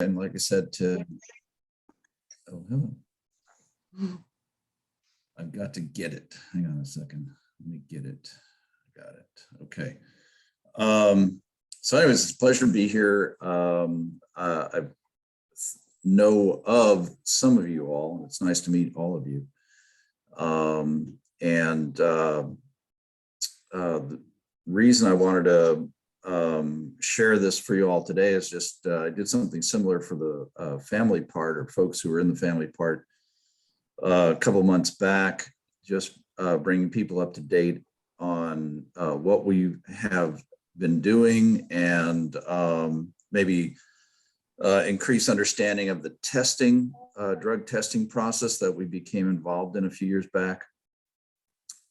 And like I said, oh, hello. I've got to get it. Hang on a second. Let me get it. I got it. Okay. So anyways, it's a pleasure to be here. I know of some of you all. It's nice to meet all of you. The reason I wanted to share this for you all today is just I did something similar for the family part, or folks who were in the family part, a couple of months back, just bringing people up to date on what we have been doing, and maybe increase understanding of the testing, drug testing process that we became involved in a few years back,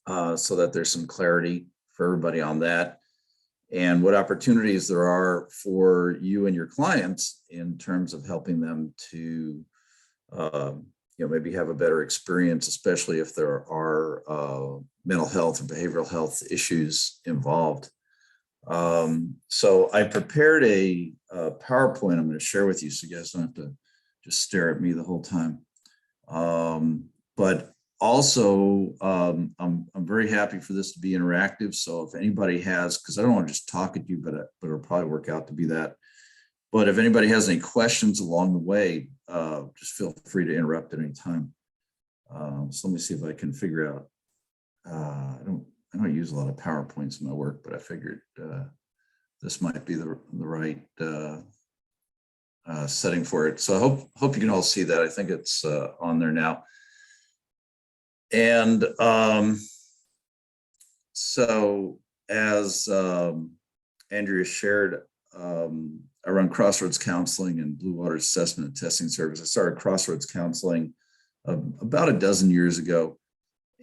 so that there's some clarity for everybody on that, and what opportunities there are for you and your clients in terms of helping them to maybe have a better experience, especially if there are mental health or behavioral health issues involved. So I prepared a PowerPoint I'm going to share with you, so you guys don't have to just stare at me the whole time. But also, I'm very happy for this to be interactive. So if anybody has, because I don't want to just talk at you, but it'll probably work out to be that. But if anybody has any questions along the way, just feel free to interrupt at any time. So let me see if I can figure out. I don't use a lot of PowerPoints in my work, but I figured this might be the right setting for it. So I hope you can all see that. I think it's on there now. And so as Andrea shared, I run Crossroads Counseling and Blue Water Assessment and Testing Service. I started Crossroads Counseling about a dozen years ago.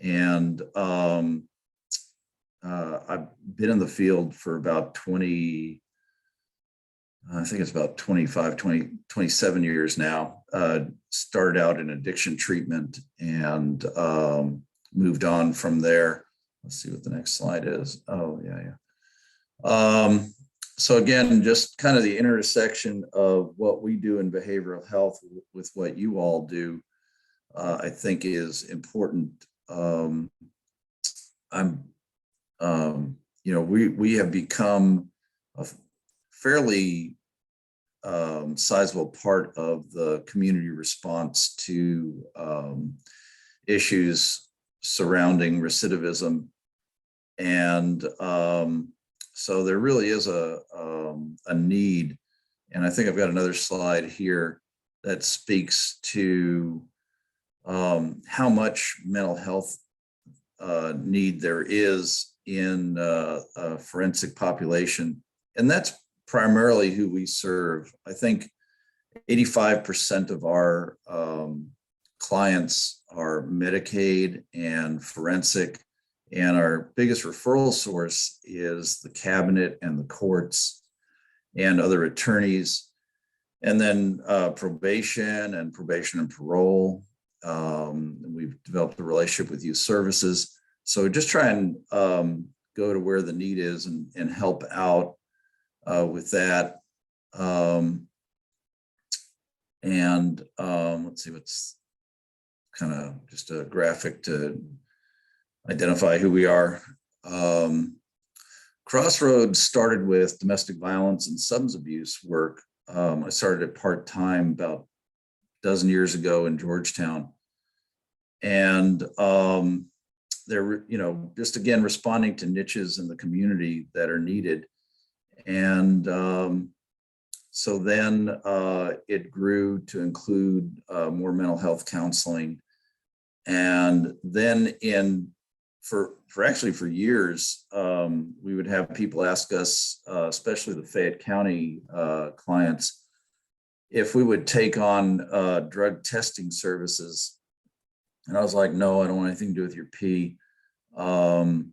And I've been in the field for about 27 years now. Started out in addiction treatment and moved on from there. Let's see what the next slide is. Oh, yeah. So again, just kind of the intersection of what we do in behavioral health with what you all do, I think is important. We have become a fairly sizable part of the community response to issues surrounding recidivism. And so there really is a need. And I think I've got another slide here that speaks to how much mental health need there is in a forensic population. And that's primarily who we serve. I think 85% of our clients are Medicaid and forensic, and our biggest referral source is the cabinet and the courts and other attorneys, and then probation and parole. We've developed a relationship with youth services. So just try and go to where the need is and help out with that. Let's see, what's kind of just a graphic to identify who we are. Crossroads started with domestic violence and substance abuse work. I started it part-time about a dozen years ago in Georgetown. And they're, just again, responding to niches in the community that are needed. And so then it grew to include more mental health counseling. And then for years, we would have people ask us, especially the Fayette County clients, if we would take on drug testing services. And I was like, no, I don't want anything to do with your pee. I've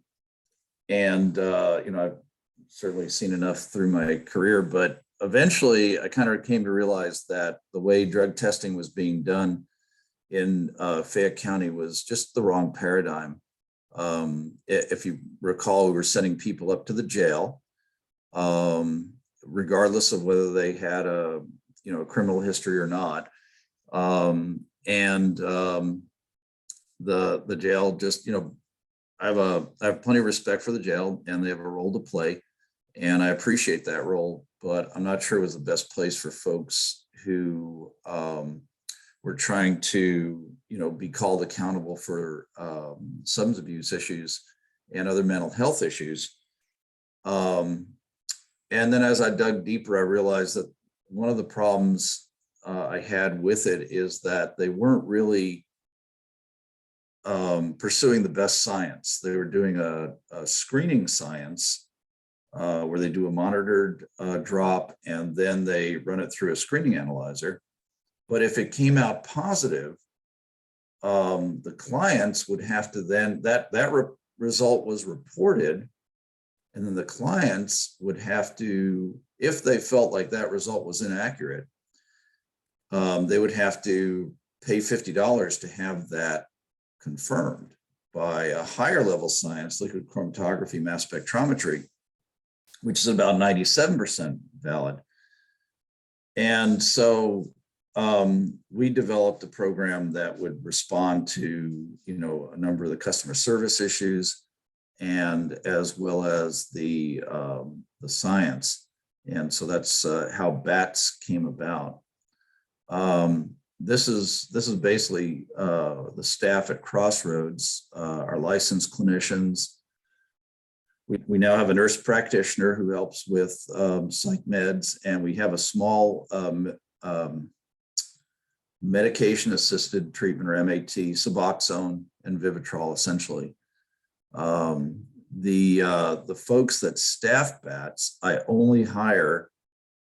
certainly seen enough through my career, but eventually I kind of came to realize that the way drug testing was being done in Fayette County was just the wrong paradigm. If you recall, we were sending people up to the jail, regardless of whether they had a criminal history or not. The jail just, I have plenty of respect for the jail, and they have a role to play, and I appreciate that role, but I'm not sure it was the best place for folks who were trying to, be called accountable for substance abuse issues and other mental health issues. And then as I dug deeper, I realized that one of the problems I had with it is that they weren't really pursuing the best science. They were doing a screening science where they do a monitored drop, and then they run it through a screening analyzer. But if it came out positive, the clients would have to then, that result was reported, and then the clients would have to, if they felt like that result was inaccurate, they would have to pay $50 to have that confirmed by a higher level science, liquid chromatography, mass spectrometry, which is about 97% valid. And so we developed a program that would respond to, a number of the customer service issues, and as well as the science. And so that's how BATS came about. This is basically the staff at Crossroads, our licensed clinicians. We now have a nurse practitioner who helps with psych meds, and we have a small medication-assisted treatment, or MAT, Suboxone and Vivitrol, essentially. The folks that staff BATS, I only hire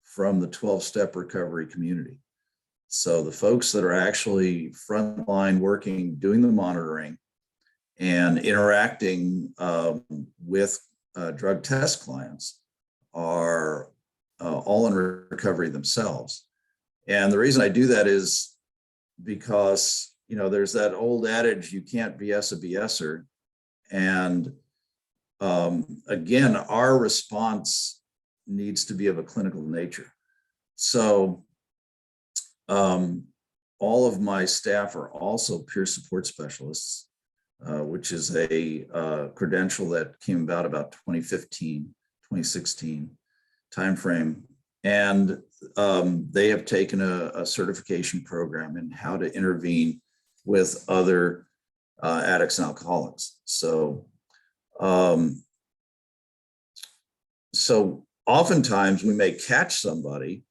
from the 12-step recovery community. So the folks that are actually frontline working, doing the monitoring and interacting with drug test clients are all in recovery themselves. And the reason I do that is because, there's that old adage, you can't BS a BSer. And again, our response needs to be of a clinical nature. So all of my staff are also peer support specialists, which is a credential that came about 2015, 2016 timeframe. And they have taken a certification program in how to intervene with other addicts and alcoholics. So oftentimes we may catch somebody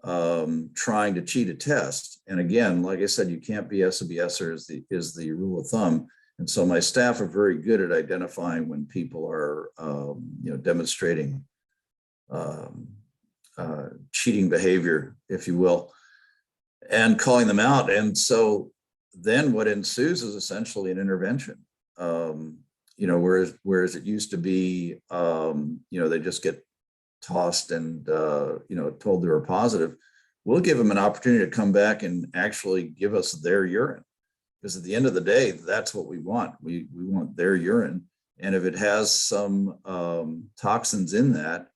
trying to cheat a test. And again, like I said, you can't BS a BSer is the rule of thumb. And so my staff are very good at identifying when people are, demonstrating cheating behavior, if you will, and calling them out. And so then what ensues is essentially an intervention. Whereas it used to be, they just get tossed and, told they were positive. We'll give them an opportunity to come back and actually give us their urine. Because at the end of the day, that's what we want. We want their urine. And if it has some toxins in that,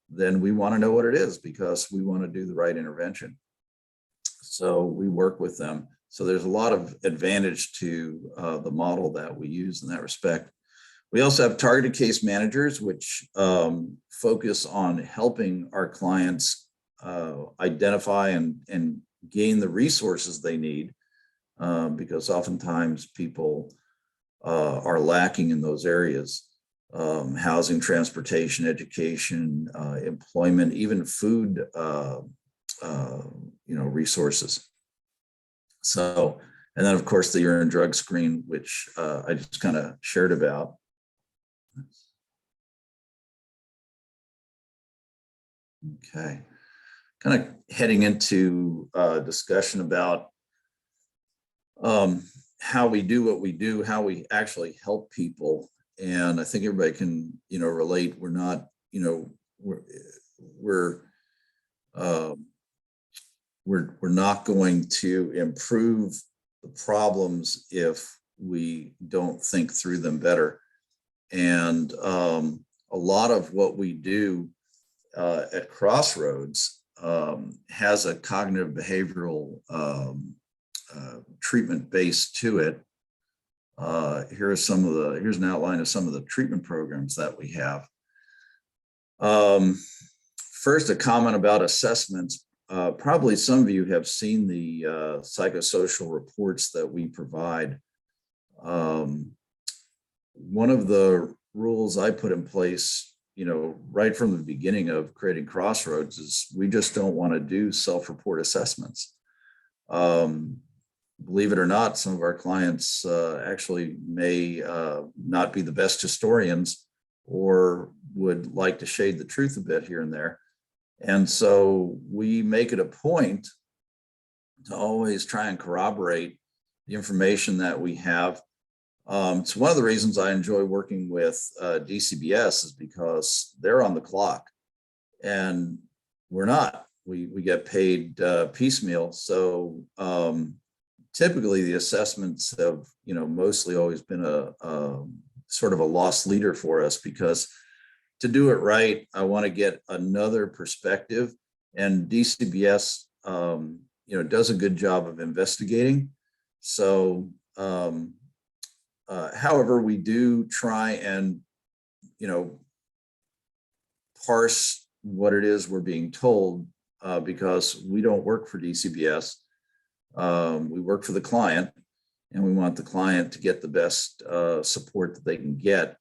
then we want to know what it is, because we want to do the right intervention. So we work with them. So there's a lot of advantage to the model that we use in that respect. We also have targeted case managers, which focus on helping our clients identify and gain the resources they need, because oftentimes people are lacking in those areas. Housing, transportation, education, employment, even food, resources. So, and then of course the urine drug screen, which I just kind of shared about. Okay, kind of heading into a discussion about how we do what we do, how we actually help people. And I think everybody can, relate. We're not, we're not going to improve the problems if we don't think through them better. And a lot of what we do at Crossroads has a cognitive behavioral treatment base to it. Here's an outline of some of the treatment programs that we have. First, a comment about assessments. Probably some of you have seen the psychosocial reports that we provide. One of the rules I put in place, right from the beginning of creating Crossroads, is we just don't want to do self-report assessments. Believe it or not, some of our clients actually may not be the best historians or would like to shade the truth a bit here and there. And so we make it a point to always try and corroborate the information that we have. It's one of the reasons I enjoy working with DCBS, is because they're on the clock and we're not. We get paid piecemeal. So typically the assessments have, mostly always been a sort of a lost leader for us, because to do it right, I want to get another perspective, and DCBS, does a good job of investigating. So, however, we do try and, parse what it is we're being told, because we don't work for DCBS. We work for the client, and we want the client to get the best support that they can get.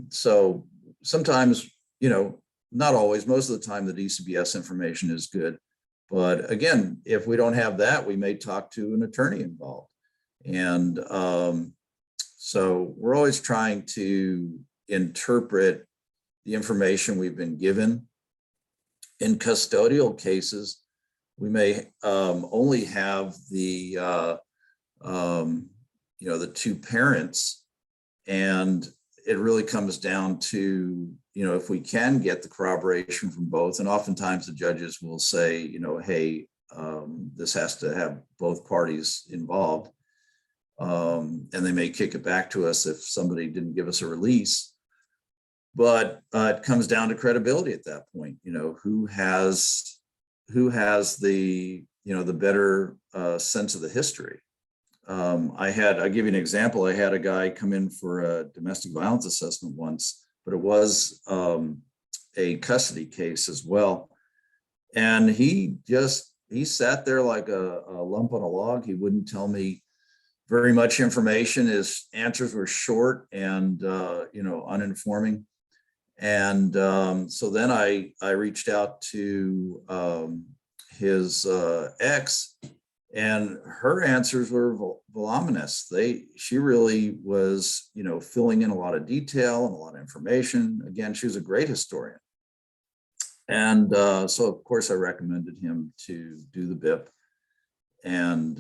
So sometimes, not always, most of the time the DCBS information is good. But again, if we don't have that, we may talk to an attorney involved. And so we're always trying to interpret the information we've been given. In custodial cases, we may only have the two parents, and it really comes down to, if we can get the corroboration from both. And oftentimes the judges will say, hey, this has to have both parties involved. And they may kick it back to us if somebody didn't give us a release. But it comes down to credibility at that point. Who has the the better sense of the history. I'll give you an example. I had a guy come in for a domestic violence assessment once, but it was a custody case as well. And he sat there like a lump on a log. He wouldn't tell me very much information. His answers were short and uninforming. And so then I reached out to his ex, and her answers were voluminous. She really was, filling in a lot of detail and a lot of information. Again, she was a great historian. And so of course I recommended him to do the BIP. And,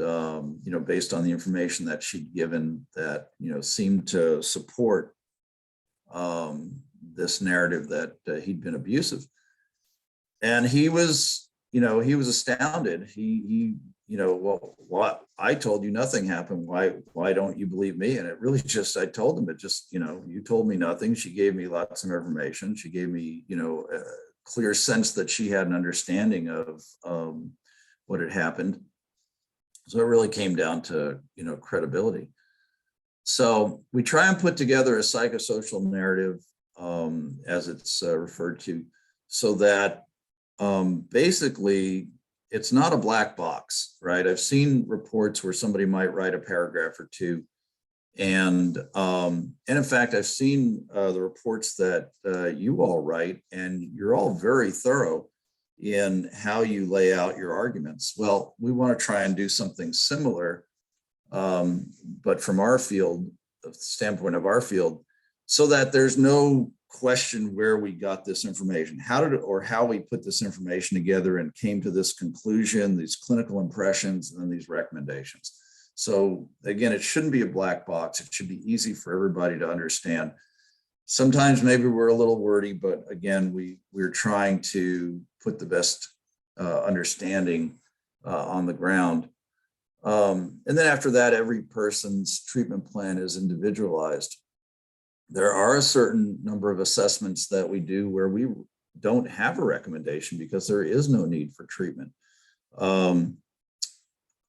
based on the information that she'd given, that, seemed to support this narrative that he'd been abusive. And he was astounded. He well, what? I told you nothing happened. Why don't you believe me? And it really I told him, you told me nothing. She gave me lots of information. She gave me, a clear sense that she had an understanding of what had happened. So it really came down to, credibility. So we try and put together a psychosocial narrative, as it's referred to, so that basically it's not a black box, right? I've seen reports where somebody might write a paragraph or two. And in fact, I've seen the reports that you all write, and you're all very thorough in how you lay out your arguments. Well, we want to try and do something similar, but from our field, the standpoint of our field, so that there's no question where we got this information, how we put this information together and came to this conclusion, these clinical impressions, and then these recommendations. So again, it shouldn't be a black box. It should be easy for everybody to understand. Sometimes maybe we're a little wordy, but again, we're trying to put the best understanding on the ground. And then after that, every person's treatment plan is individualized. There are a certain number of assessments that we do where we don't have a recommendation because there is no need for treatment.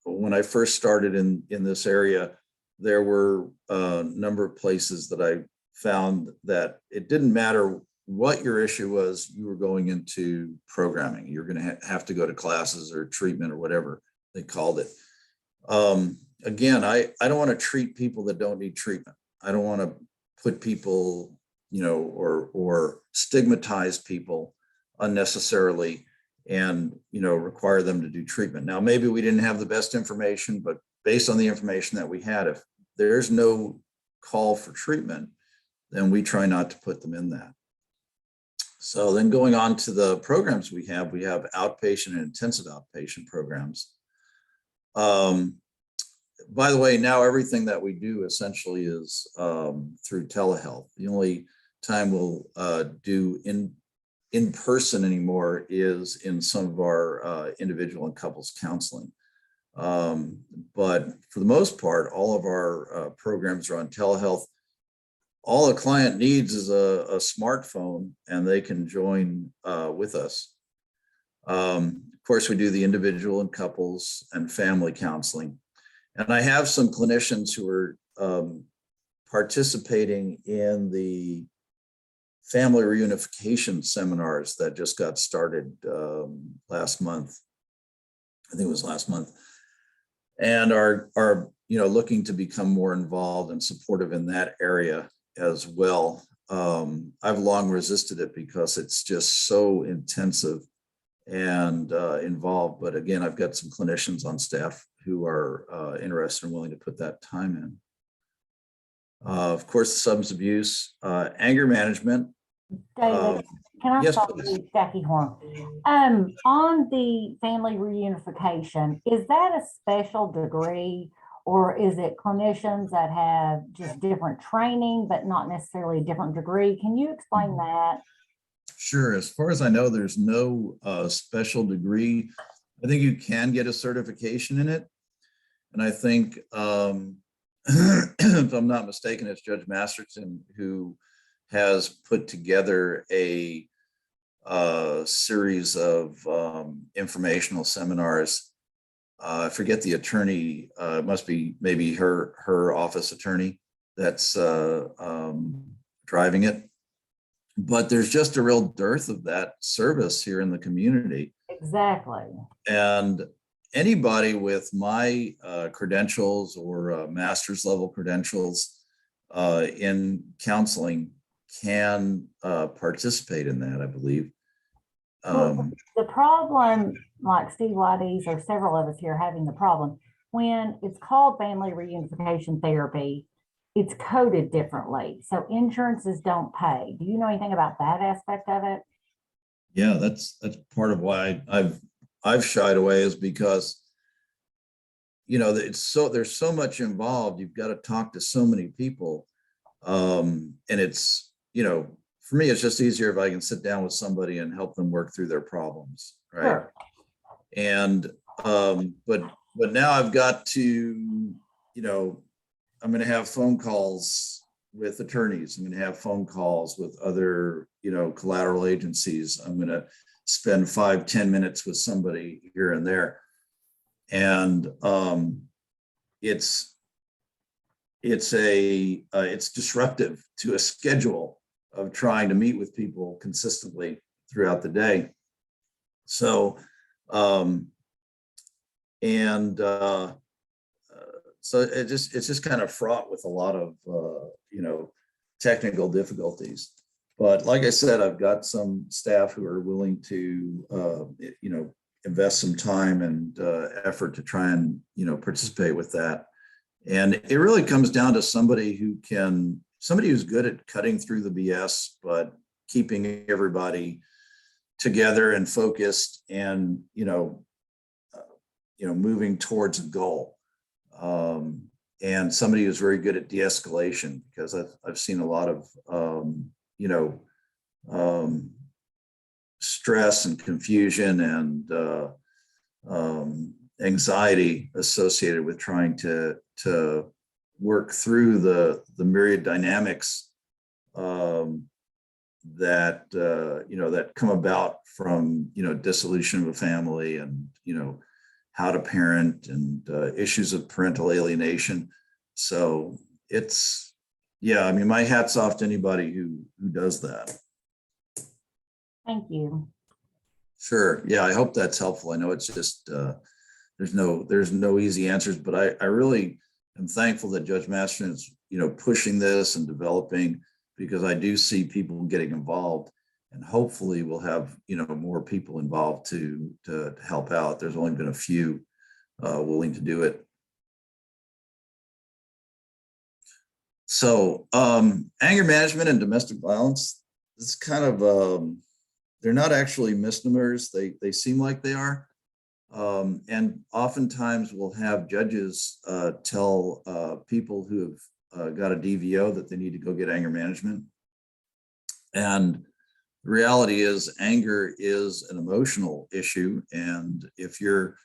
When I first started in this area, there were a number of places that I found that it didn't matter what your issue was, you were going into programming. You're going to have to go to classes or treatment or whatever they called it. Again, I don't want to treat people that don't need treatment. I don't want to put people, or stigmatize people unnecessarily and, require them to do treatment. Now, maybe we didn't have the best information, but based on the information that we had, if there's no call for treatment, then we try not to put them in that. So then going on to the programs we have outpatient and intensive outpatient programs. By the way, now everything that we do essentially is through telehealth. The only time we'll do in person anymore is in some of our individual and couples counseling. But for the most part, all of our programs are on telehealth. All a client needs is a smartphone, and they can join with us. Of course, we do the individual and couples and family counseling. And I have some clinicians who are participating in the family reunification seminars that just got started last month. I think it was last month, and are looking to become more involved and supportive in that area as well. I've long resisted it because it's just so intensive and involved. But again, I've got some clinicians on staff who are interested and willing to put that time in. Of course, substance abuse, anger management. David, can I yes, stop please. you, Jackie Horn? On the family reunification, is that a special degree, or is it clinicians that have just different training, but not necessarily a different degree? Can you explain that? Sure. As far as I know, there's no special degree. I think you can get a certification in it. And I think, if I'm not mistaken, it's Judge Masterson who has put together a series of informational seminars. I forget the attorney, it must be maybe her office attorney that's driving it. But there's just a real dearth of that service here in the community. Exactly. And anybody with my credentials or master's level credentials in counseling can participate in that, I believe. Well, the problem, like Steve Whitey's or several of us here having the problem, when it's called family reunification therapy, it's coded differently. So insurances don't pay. Do you know anything about that aspect of it? Yeah, that's part of why I've shied away, is because there's so much involved. You've got to talk to so many people, and it's for me, it's just easier if I can sit down with somebody and help them work through their problems, right? Sure. And but now I've got to, I'm going to have phone calls with attorneys. I'm going to have phone calls with other, collateral agencies. I'm going to spend 5-10 minutes with somebody here and there. And it's disruptive to a schedule of trying to meet with people consistently throughout the day. So, so it's just kind of fraught with a lot of, technical difficulties. But like I said, I've got some staff who are willing to, invest some time and effort to try and, participate with that. And it really comes down to somebody who's good at cutting through the BS, but keeping everybody together and focused and, moving towards a goal. And somebody who's very good at de-escalation, because I've seen a lot of, stress and confusion and anxiety associated with trying to work through the myriad dynamics that that come about from dissolution of a family, and how to parent, and issues of parental alienation. So it's, yeah, I mean, my hat's off to anybody who does that. Thank you. Sure. Yeah, I hope that's helpful. I know it's just there's no easy answers, but I really am thankful that Judge Masterson is pushing this and developing, because I do see people getting involved, and hopefully we'll have more people involved to help out. There's only been a few willing to do it. So anger management and domestic violence, it's kind of they're not actually misnomers. They seem like they are. And oftentimes we'll have judges tell people who have got a DVO that they need to go get anger management. And the reality is, anger is an emotional issue. And if you're,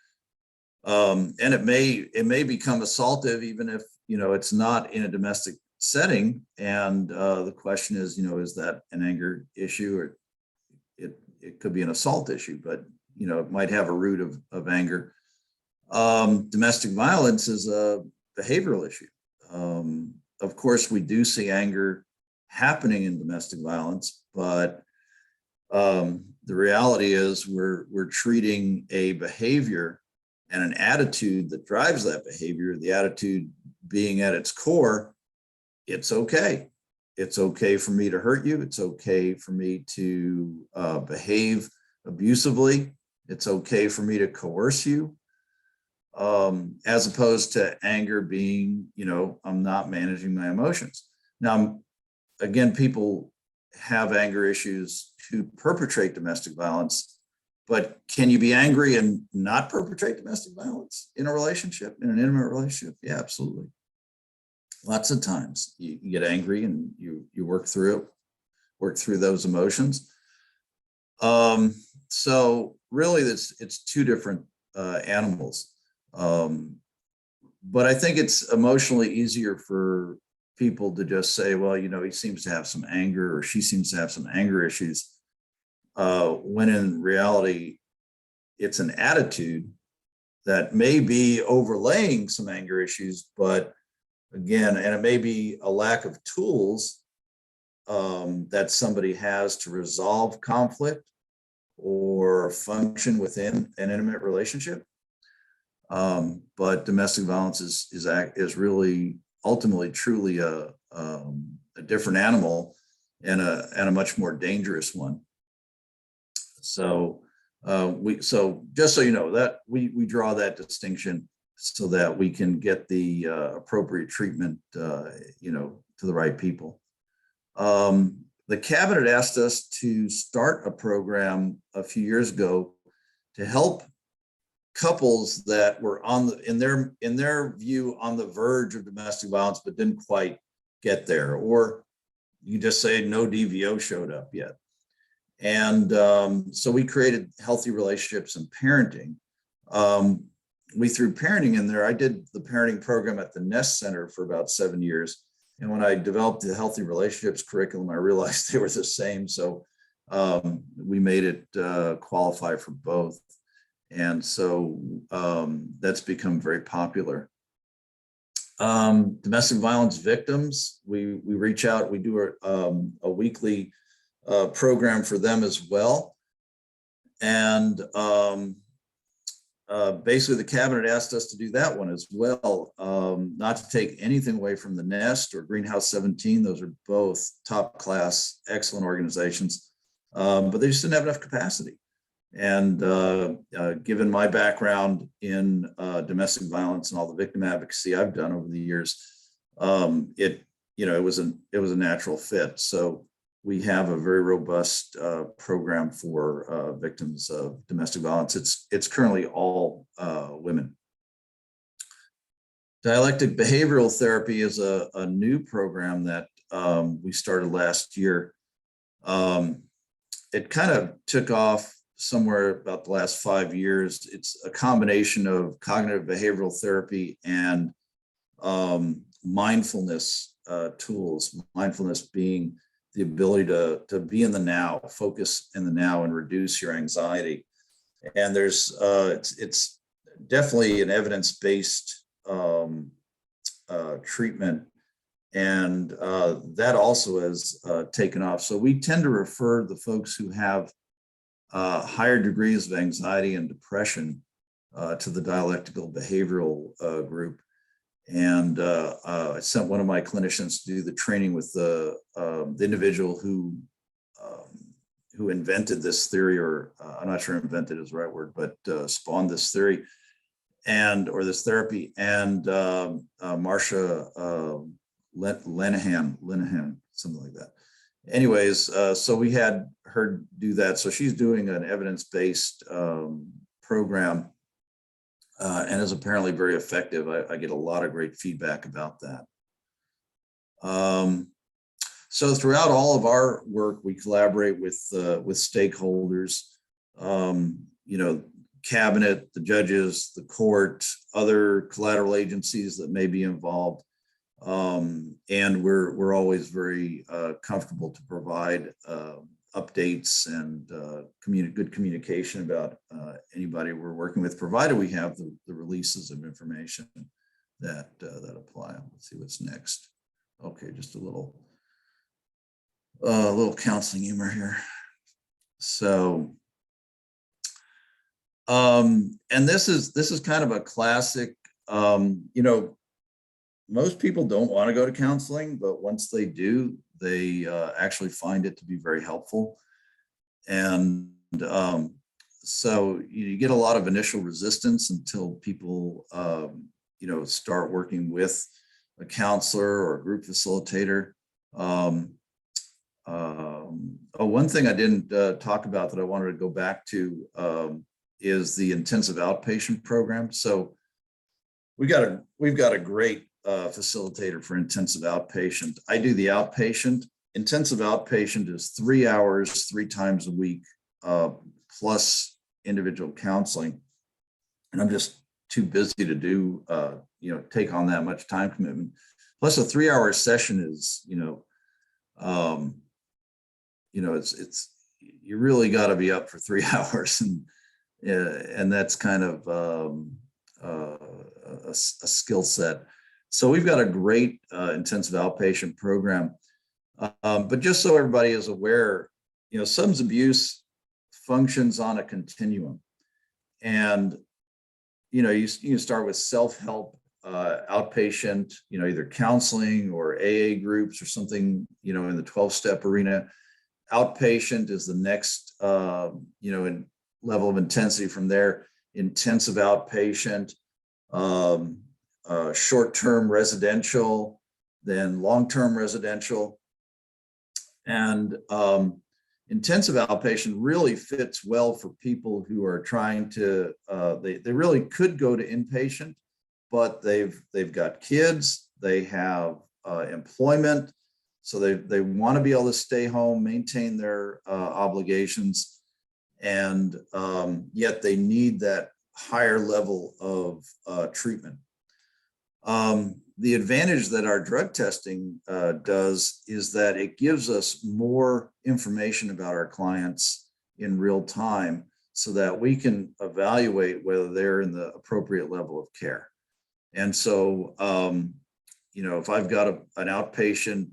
and it may become assaultive, even if, it's not in a domestic setting. And the question is, is that an anger issue, or it could be an assault issue, but it might have a root of anger. Domestic violence is a behavioral issue. Of course, we do see anger happening in domestic violence, but the reality is we're treating a behavior and an attitude that drives that behavior, the attitude being at its core, it's okay. It's okay for me to hurt you. It's okay for me to behave abusively. It's okay for me to coerce you, as opposed to anger being, I'm not managing my emotions. Now, again, people have anger issues who perpetrate domestic violence, but can you be angry and not perpetrate domestic violence in a relationship, in an intimate relationship? Yeah, absolutely. Lots of times you get angry and you work through those emotions. So really it's two different animals. But I think it's emotionally easier for people to just say, well, he seems to have some anger, or she seems to have some anger issues, when in reality, it's an attitude that may be overlaying some anger issues, but again, and it may be a lack of tools that somebody has to resolve conflict or function within an intimate relationship. But domestic violence is really ultimately truly a different animal, and a much more dangerous one. So just so you know, that we draw that distinction so that we can get the appropriate treatment, to the right people. The cabinet asked us to start a program a few years ago to help couples that were in their view on the verge of domestic violence, but didn't quite get there, or you just say no DVO showed up yet. And so we created Healthy Relationships and Parenting. We threw parenting in there. I did the parenting program at the Nest Center for about 7 years. And when I developed the Healthy Relationships curriculum, I realized they were the same. So we made it qualify for both. And so that's become very popular. Domestic violence victims, we reach out, we do a weekly program for them as well. And basically the cabinet asked us to do that one as well, not to take anything away from the Nest or Greenhouse 17. Those are both top class, excellent organizations, but they just didn't have enough capacity. And given my background in domestic violence and all the victim advocacy I've done over the years, it was a natural fit. So we have a very robust program for victims of domestic violence. It's currently all women. Dialectic behavioral therapy is a new program that we started last year. It kind of took off somewhere about the last 5 years. It's a combination of cognitive behavioral therapy and mindfulness tools. Mindfulness being the ability to be in the now, focus in the now, and reduce your anxiety. And there's it's definitely an evidence-based treatment, and that also has taken off. So we tend to refer the folks who have higher degrees of anxiety and depression to the dialectical behavioral group. And I sent one of my clinicians to do the training with the individual who invented this theory, or I'm not sure invented is the right word, but spawned this theory or this therapy. And Marcia Lenahan, something like that. Anyways, so we had her do that. So she's doing an evidence-based program and is apparently very effective. I get a lot of great feedback about that. So throughout all of our work, we collaborate with stakeholders, cabinet, the judges, the court, other collateral agencies that may be involved. And we're always very comfortable to provide updates and good communication about anybody we're working with, provided we have the releases of information that apply. Let's see what's next. Okay, just a little counseling humor here. So, and this is kind of a classic. Most people don't want to go to counseling, but once they do, they actually find it to be very helpful. And so you get a lot of initial resistance until people, start working with a counselor or a group facilitator. One thing I didn't talk about that I wanted to go back to is the intensive outpatient program. So we've got a great facilitator for intensive outpatient. I do the outpatient. Intensive outpatient is 3 hours, 3 times a week, plus individual counseling. And I'm just too busy to do, take on that much time commitment. Plus a 3-hour session is, it's you really got to be up for 3 hours, and that's kind of a skill set. So we've got a great intensive outpatient program. But just so everybody is aware, substance abuse functions on a continuum. And, you start with self-help, outpatient, either counseling or AA groups or something, in the 12-step arena. Outpatient is the next, in level of intensity from there. Intensive outpatient, short-term residential, then long-term residential. And intensive outpatient really fits well for people who are trying to, they really could go to inpatient, but they've got kids, they have employment, so they want to be able to stay home, maintain their obligations, and yet they need that higher level of treatment. The advantage that our drug testing does is that it gives us more information about our clients in real time so that we can evaluate whether they're in the appropriate level of care. And so, if I've got an outpatient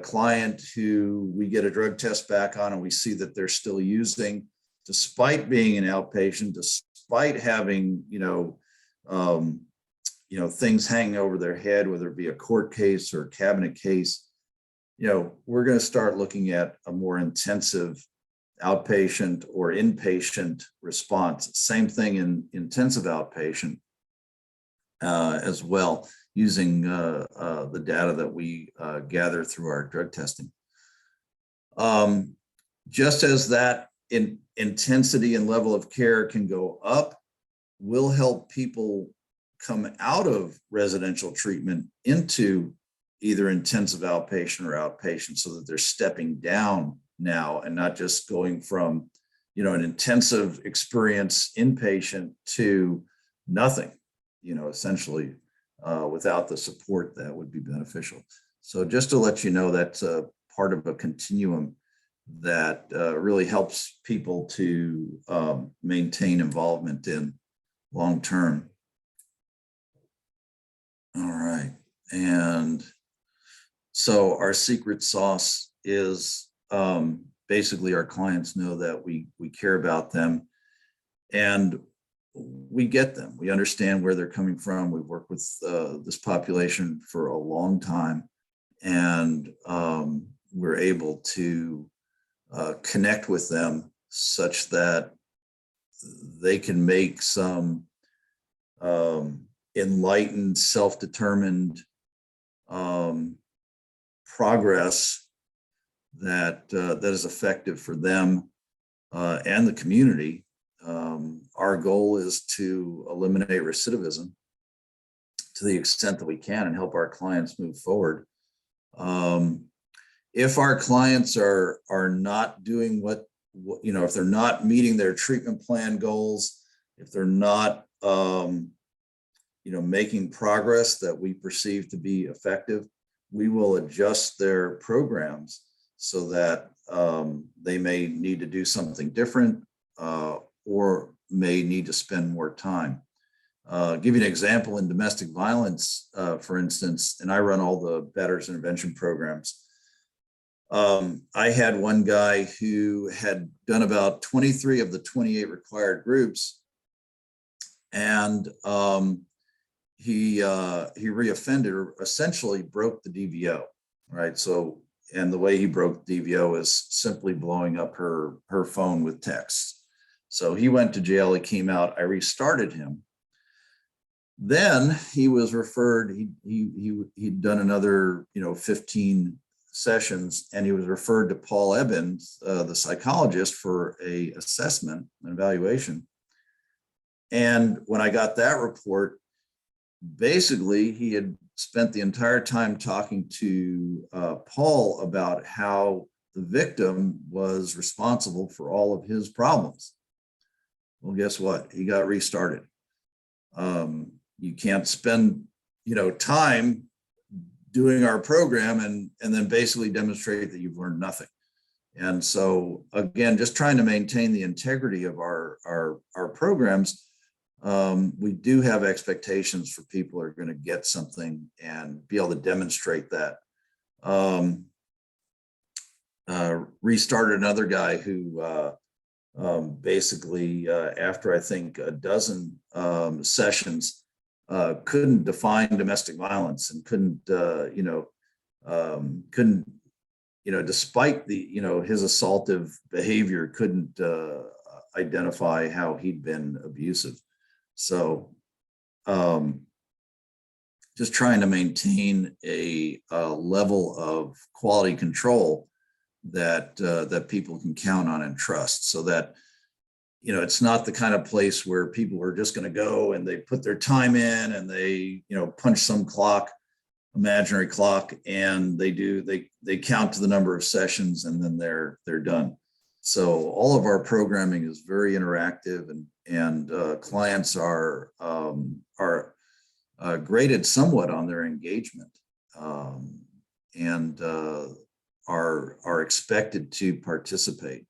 client who we get a drug test back on and we see that they're still using, despite being an outpatient, despite having, things hanging over their head, whether it be a court case or a cabinet case, we're going to start looking at a more intensive outpatient or inpatient response. Same thing in intensive outpatient as well, using the data that we gather through our drug testing. Just as that intensity and level of care can go up, will help people come out of residential treatment into either intensive outpatient or outpatient, so that they're stepping down now and not just going from, an intensive experience inpatient to nothing, essentially without the support that would be beneficial. So just to let you know, that's part of a continuum that really helps people to maintain involvement in long term. All right. And so our secret sauce is basically our clients know that we care about them and we get them. We understand where they're coming from. We've worked with this population for a long time, and we're able to connect with them such that they can make some enlightened, self-determined progress that is effective for them and the community. Our goal is to eliminate recidivism to the extent that we can and help our clients move forward. If our clients are not doing what if they're not meeting their treatment plan goals, if they're not making progress that we perceive to be effective, we will adjust their programs so that they may need to do something different or may need to spend more time. Give you an example in domestic violence, for instance, and I run all the Betters intervention programs. I had one guy who had done about 23 of the 28 required groups, and he reoffended, or essentially broke the DVO, right? So, and the way he broke the DVO is simply blowing up her phone with texts. So he went to jail, he came out, I restarted him. Then he was referred, he'd done another 15 sessions, and he was referred to Paul Evans, the psychologist, for a assessment, an evaluation. And when I got that report, basically he had spent the entire time talking to Paul about how the victim was responsible for all of his problems. Well, guess what? He got restarted. You can't spend, time doing our program and then basically demonstrate that you've learned nothing. And so again, just trying to maintain the integrity of our programs, we do have expectations for people who are going to get something and be able to demonstrate that. Restarted another guy who basically after I think a dozen sessions couldn't define domestic violence and couldn't despite the his assaultive behavior, couldn't identify how he'd been abusive. So just trying to maintain a level of quality control that people can count on and trust, so that it's not the kind of place where people are just going to go and they put their time in and they punch some clock, imaginary clock, and they count to the number of sessions and then they're done. So all of our programming is very interactive, and clients are graded somewhat on their engagement, and are expected to participate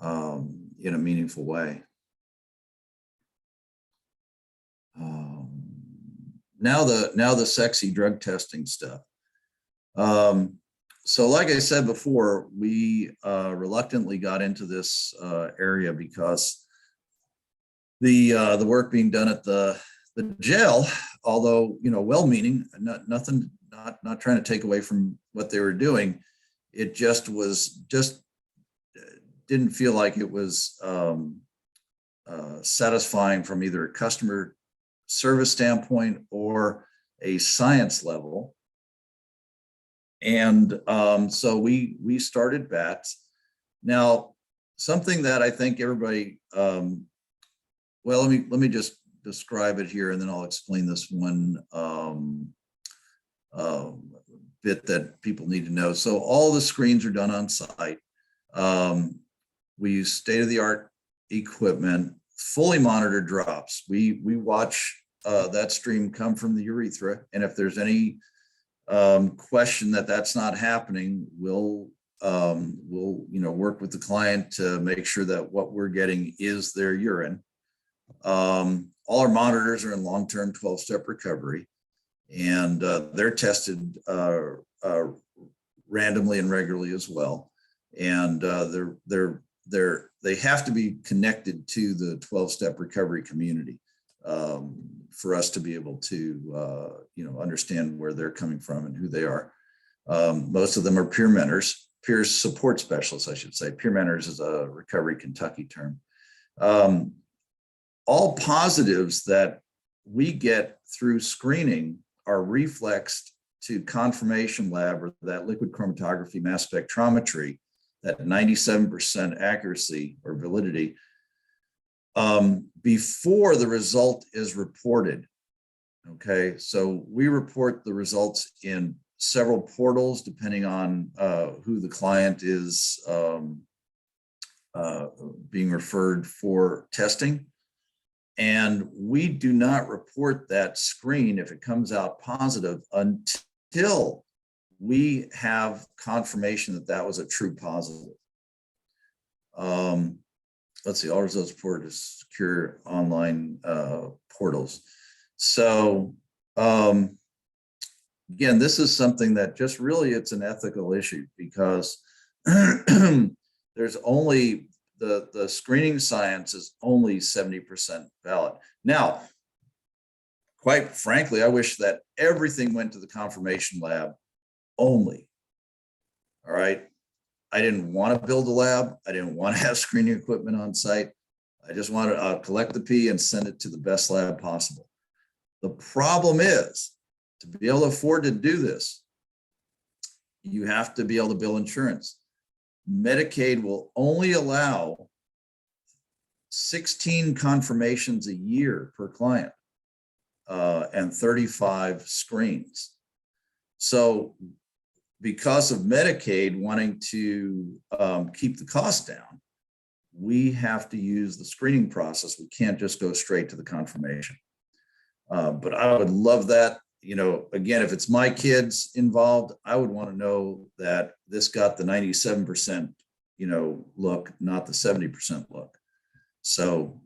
in a meaningful way. Now the sexy drug testing stuff. So like I said before, we reluctantly got into this area because the work being done at the jail, although well-meaning, not trying to take away from what they were doing, it just didn't feel like it was satisfying from either a customer service standpoint or a science level. And so we started BATS. Now, something that I think everybody, well, let me just describe it here, and then I'll explain this one bit that people need to know. So all the screens are done on site. We use state-of-the-art equipment, fully monitored drops. We watch that stream come from the urethra, and if there's any question that that's not happening, we'll work with the client to make sure that what we're getting is their urine. All our monitors are in long-term 12-step recovery, and they're tested randomly and regularly as well. And they have to be connected to the 12-step recovery community for us to be able to understand where they're coming from and who they are. Most of them are peer mentors, peer support specialists, I should say. Peer mentors is a Recovery Kentucky term. All positives that we get through screening are reflexed to confirmation lab, or that liquid chromatography mass spectrometry, that 97% accuracy or validity, before the result is reported. Okay, so we report the results in several portals depending on who the client is being referred for testing. And we do not report that screen if it comes out positive until we have confirmation that that was a true positive. Let's see, all results reported to secure online portals. So again, this is something that just really, it's an ethical issue, because there's only the screening science is only 70% valid. Now, quite frankly, I wish that everything went to the confirmation lab only. All right. I didn't want to build a lab. I didn't want to have screening equipment on site. I just wanted to collect the pee and send it to the best lab possible. The problem is, to be able to afford to do this, you have to be able to bill insurance. Medicaid will only allow 16 confirmations a year per client and 35 screens. So because of Medicaid wanting to keep the cost down, we have to use the screening process. We can't just go straight to the confirmation. But I would love that. Again, if it's my kids involved, I would want to know that this got the 97%, look, not the 70% look. So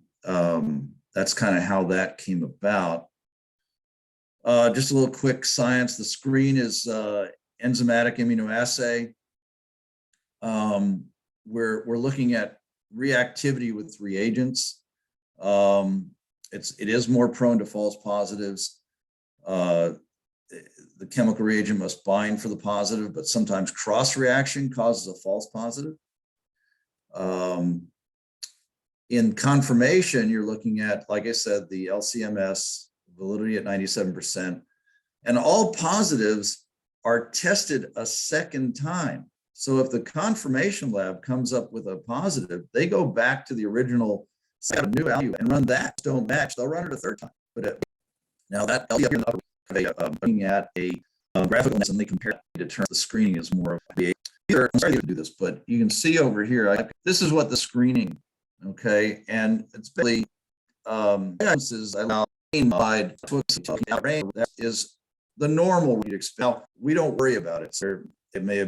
that's kind of how that came about. Just a little quick science. The screen is enzymatic immunoassay. We're looking at reactivity with reagents. It is more prone to false positives. The chemical reagent must bind for the positive, but sometimes cross reaction causes a false positive. In confirmation, you're looking at, like I said, the LCMS validity at 97%, and all positives are tested a second time. So if the confirmation lab comes up with a positive, they go back to the original set of new value and run that. Don't match, they'll run it a third time. But now that looking at a graphical, and they compare it to determine the screening is more of a. I'm sorry to do this, but you can see over here, this is what the screening, okay, and it's basically is allowed that is the normal we'd expect. Now, we don't worry about it. So there may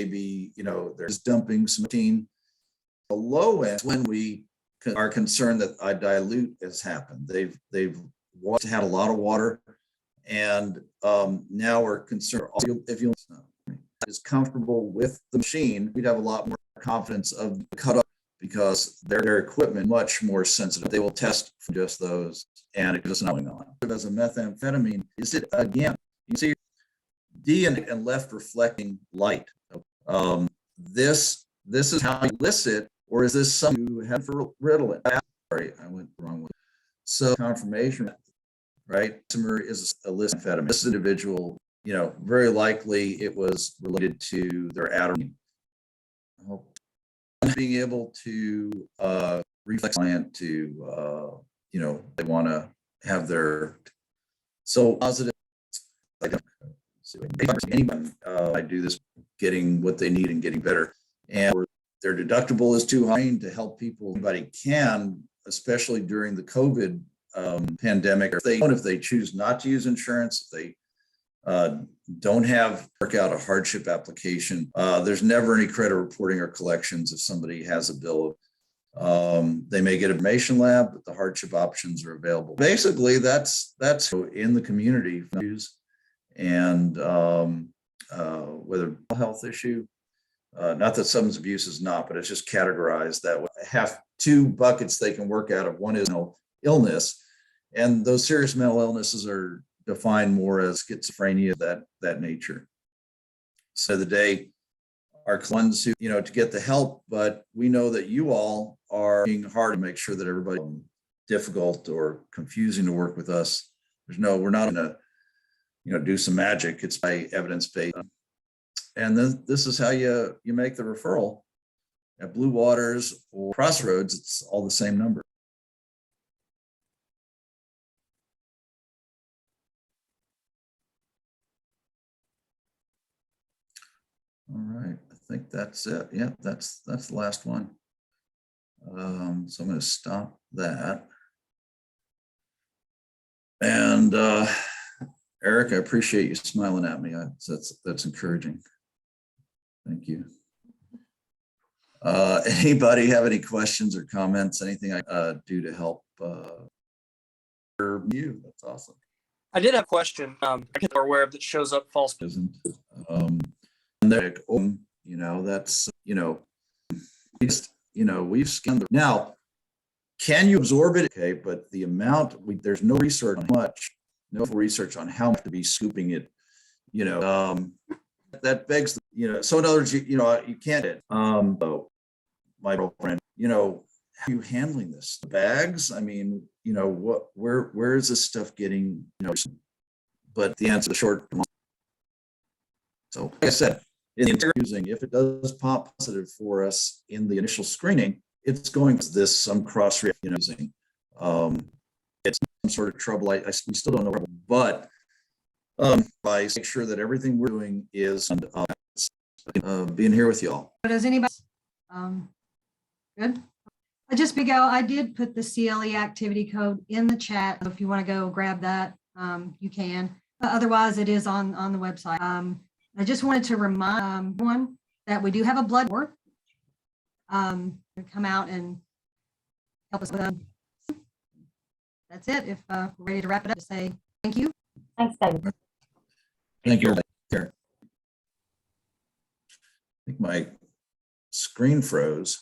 be, there's dumping some routine. The low end, when we are concerned that a dilute has happened. They've had a lot of water, and now we're concerned. If you is comfortable with the machine, we'd have a lot more confidence of the cutoff, because their equipment much more sensitive. They will test for just those, and it gives us an on. As a methamphetamine, is it again? You see D and left reflecting light. This is how you elicit, or is this something you have for Ritalin? Sorry, I went the wrong way. So confirmation, right? Is illicit amphetamine. This individual, very likely it was related to their adrenaline. Being able to reflex client to, they want to have their positive. I don't see anyone. I do this, getting what they need and getting better, and their deductible is too high to help people. Anybody can, especially during the COVID pandemic. If they choose not to use insurance, if they Don't work out a hardship application. There's never any credit reporting or collections if somebody has a bill. They may get information lab, but the hardship options are available. Basically, that's in the community and whether health issue, not that substance abuse is not, but it's just categorized that way. Have two buckets they can work out of. One is illness, and those serious mental illnesses are defined more as schizophrenia, that nature. So the day our clients who, to get the help, but we know that you all are being hard to make sure that everybody difficult or confusing to work with us. We're not going to, do some magic. It's by evidence-based. And then this is how you make the referral. At Blue Waters or Crossroads, it's all the same number. All right, I think that's it. Yeah, that's the last one. So I'm going to stop that. And Eric, I appreciate you smiling at me. That's encouraging. Thank you. Anybody have any questions or comments? Anything I do to help you? That's awesome. I did have a question. I get aware of that shows up false. Isn't and they're that's we've scanned the, now. Can you absorb it? Okay, but the amount there's no research on much, no research on how much to be scooping it. That begs so in other words, you can't. My girlfriend, how are you handling this? The bags? I mean, where is this stuff getting? But the answer is short. So, like I said, in the using, if it does pop positive for us in the initial screening, it's going to this some cross using. It's some sort of trouble. We still don't know, but by make sure that everything we're doing is being here with y'all. Does anybody? Good. I did put the CLE activity code in the chat. If you want to go grab that, you can. Otherwise, it is on the website. I just wanted to remind everyone that we do have a blood work. Come out and help us with them. That's it. If we're ready to wrap it up, say thank you. Thanks, David. Thank you. Here. I think my screen froze.